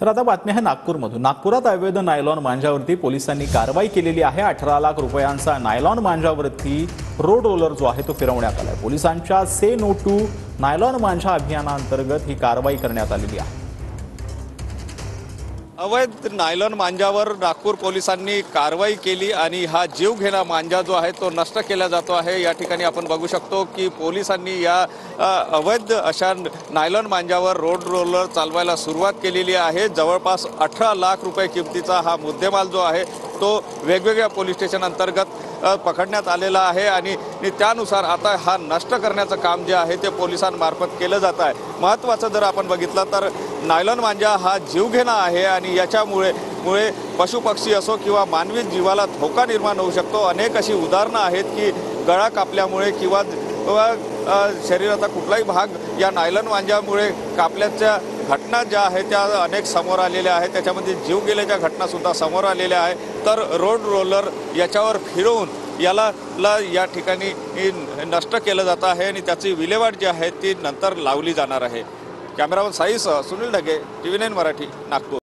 तर आता बातमी आहे नागपूरमधून। नागपुरात अवैध नायलॉन मांजावरती पोलिसांनी कारवाई केलेली आहे। 18 लाख रुपयांचा नायलॉन मांजावरती रोड रोलर जो आहे तो फिरवण्यात आलाय। पोलिसांच्या से नो टू नायलॉन मांजा अभियानांतर्गत ही कारवाई करण्यात आलेली आहे। अवैध नायलॉन मांजावर नागपूर पोलिसांनी कारवाई केली आणि हा जीवघेणा मांजा जो आहे तो नष्ट केला जातो आहे। या ठिकाणी आपण बघू शकतो की पोलिसांनी या अवैध अशा नायलॉन मांजावर रोड रोलर चालवायला सुरुवात केलेली आहे। जवळपास 18 लाख रुपये किमतीचा हा मुद्देमाल जो आहे तो वेगवेगळ्या पोलीस स्टेशन अंतर्गत पकडण्यात आलेला आहे आणि त्यानुसार आता हा नष्ट करण्याचं काम जे आहे ते पोलिसांमार्फत केलं जात आहे। महत्त्वाचं जर आपण बघितलं तर नायलॉन मांजा हा जीवघेणा आहे आणि याच्यामुळे पशुपक्षी असो किंवा मानवी जीवाला धोका निर्माण होऊ शकतो। अनेक अशी उदाहरणं आहेत की गळा कापल्यामुळे किंवा शरीराचा कुठलाही भाग या नायलॉन मांजामुळे कापल्याच्या घटना ज्या आहेत त्या अनेक समोर आलेल्या आहेत। त्याच्यामध्ये जीव गेल्याच्या घटना सुद्धा समोर आलेल्या आहेत। तर रोड रोलर याच्यावर फिरवून या ठिकाणी नष्ट केलं जात आहे आणि त्याची विल्हेवाट जी आहे ती नंतर लावली जाणार आहे। कॅमेरामन साईसह सुनील ढगे, TV9 मराठी, नागपूर।